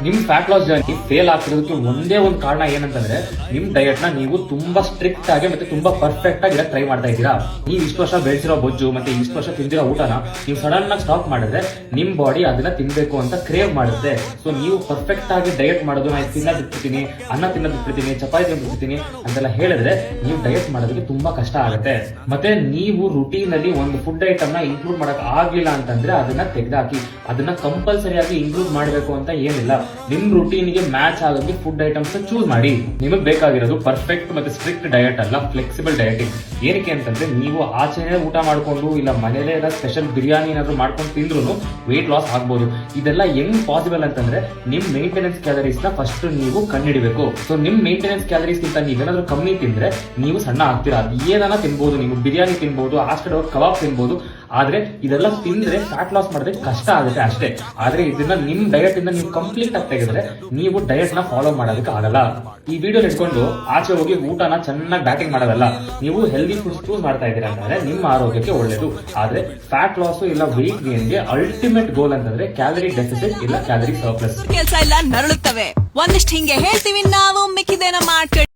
ನಿಮ್ fat loss journey fail ಆಗ್ತಿರೋದಕ್ಕೆ ಒಂದೇ ಒಂದು ಕಾರಣ ಏನಂತಂದ್ರೆ ನಿಮ್ ಡಯಟ್ ನ ನೀವು ತುಂಬಾ ಸ್ಟ್ರಿಕ್ಟ್ ಆಗಿ ಮತ್ತೆ ತುಂಬಾ ಪರ್ಫೆಕ್ಟ್ ಆಗಿ ಟ್ರೈ ಮಾಡ್ತಾ ಇದ್ದೀರಾ. ನೀವು ಇಷ್ಟು ವರ್ಷ ಬೆಳೆಸಿರೋ ಬೊಜ್ಜು ಮತ್ತೆ ಇಷ್ಟು ವರ್ಷ ತಿಂದಿರೋ ಊಟನ ನೀವು ಸಡನ್ ಆಗಿ ಸ್ಟಾಪ್ ಮಾಡಿದ್ರೆ ನಿಮ್ ಬಾಡಿ ಅದನ್ನ ತಿನ್ಬೇಕು ಅಂತ ಕ್ರೇವ್ ಮಾಡುತ್ತೆ. ಸೊ ನೀವು ಪರ್ಫೆಕ್ಟ್ ಆಗಿ ಡಯಟ್ ಮಾಡೋದು, ನಾನು ತಿನ್ನೋದು ಬಿಟ್ಬಿಡ್ತೀನಿ, ಅನ್ನ ತಿನ್ನೋದು ಬಿಟ್ಬಿಡ್ತೀನಿ, ಚಪಾತಿ ತಿನ್ಬಿಡ್ತೀನಿ ಅಂತೆಲ್ಲ ಹೇಳಿದ್ರೆ ನೀವು ಡಯಟ್ ಮಾಡೋದಕ್ಕೆ ತುಂಬಾ ಕಷ್ಟ ಆಗುತ್ತೆ. ಮತ್ತೆ ನೀವು ರುಟೀನ್ ಅಲ್ಲಿ ಒಂದು ಫುಡ್ ಐಟಮ್ ನ ಇನ್ಕ್ಲೂಡ್ ಮಾಡಕ್ ಆಗ್ಲಿಲ್ಲ ಅಂತಂದ್ರೆ ಅದನ್ನ ತೆಗೆದಾಕಿ. ಅದನ್ನ ಕಂಪಲ್ಸರಿಯಾಗಿ ಇನ್ಕ್ಲೂಡ್ ಮಾಡಬೇಕು ಅಂತ ಏನಿಲ್ಲ. ನಿಮ್ ರುಟೀನ್ ಗೆ ಮ್ಯಾಚ್ ಆಗೋದು ಫುಡ್ ಐಟಮ್ಸ್ ಚೂಸ್ ಮಾಡಿ. ನಿಮಗೆ ಬೇಕಾಗಿರೋದು ಪರ್ಫೆಕ್ಟ್ ಮತ್ತೆ ಸ್ಟ್ರಿಕ್ಟ್ ಡಯಟ್ ಅಲ್ಲ, ಫ್ಲೆಕ್ಸಿಬಲ್ ಡಯಟಿಂಗ್. ಏನಕ್ಕೆ ಅಂತಂದ್ರೆ ನೀವು ಆಚೆನೆ ಊಟ ಮಾಡ್ಕೊಂಡು ಇಲ್ಲ ಮನೇಲೆ ಸ್ಪೆಷಲ್ ಬಿರಿಯಾನಿ ಏನಾದ್ರು ಮಾಡ್ಕೊಂಡು ತಿಂದ್ರು ವೇಟ್ ಲಾಸ್ ಆಗ್ಬೋದು. ಇದೆಲ್ಲ ಹೆಂಗ್ ಪಾಸಿಬಲ್ ಅಂತಂದ್ರೆ ನಿಮ್ ಮೇಂಟೆನೆನ್ಸ್ ಕ್ಯಾಲರೀಸ್ ನ ಫಸ್ಟ್ ನೀವು ಕಂಡುಹಿಡಬೇಕು. ಸೊ ನಿಮ್ ಮೇಂಟೆನೆನ್ಸ್ ಕ್ಯಾಲರೀಸ್ ಗಿಂತ ನೀವೇನಾದ್ರೂ ಕಮ್ಮಿ ತಿಂದ್ರೆ ನೀವು ಸಣ್ಣ ಆಗ್ತೀರಾ. ಅದು ಏನನ್ನ ತಿನ್ಬಹುದು, ನೀವು ಬಿರಿಯಾನಿ ತಿನ್ಬಹುದು, ಆಸ್ಟೆಡ್ ಕಬಾಬ್ ತಿನ್ಬಹುದು, ಆದ್ರೆ ಇದೆಲ್ಲ ತಿಂದ್ರೆ ಫ್ಯಾಟ್ ಲಾಸ್ ಮಾಡೋದಕ್ಕೆ ಕಷ್ಟ ಆಗುತ್ತೆ ಅಷ್ಟೇ. ಆದ್ರೆ ಇದನ್ನ ನಿಮ್ ಡಯಟ್ ಇಂದ ನೀವು ಕಂಪ್ಲೀಟ್ ಆಗಿ ತೆಗೆದ್ರೆ ನೀವು ಡಯಟ್ ನ ಫಾಲೋ ಮಾಡೋದಕ್ಕೆ ಆಗಲ್ಲ. ಈ ವಿಡಿಯೋ ಇಟ್ಕೊಂಡು ಆಚೆ ಹೋಗಿ ಊಟನ ಚೆನ್ನಾಗಿ ಬ್ಯಾಟಿಂಗ್ ಮಾಡೋದಲ್ಲ. ನೀವು ಹೆಲ್ದಿ ಫುಡ್ಸ್ ಚೂಸ್ ಮಾಡ್ತಾ ಇದ್ದೀರಾ ಅಂತಂದ್ರೆ ನಿಮ್ಮ ಆರೋಗ್ಯಕ್ಕೆ ಒಳ್ಳೇದು. ಆದ್ರೆ ಫ್ಯಾಟ್ ಲಾಸ್ ಇಲ್ಲ ವೆಯ್ಟ್ ಗೇನ್ಗೆ ಅಲ್ಟಿಮೇಟ್ ಗೋಲ್ ಅಂತಂದ್ರೆ ಕ್ಯಾಲರಿ ಡೆಫಿಸಿಟ್ ಇಲ್ಲ ಕ್ಯಾಲರಿ ಸರ್ಪ್ಲಸ್. ಕೆಲಸ ಎಲ್ಲ ನರಳುತ್ತವೆ. ಒಂದಿಷ್ಟು ಹಿಂಗೆ ಹೇಳ್ತೀವಿ ನಾವು, ಮಿಕ್ಕಿದೇನ ಮಾಡ್ಕೊಳ್ಳಿ.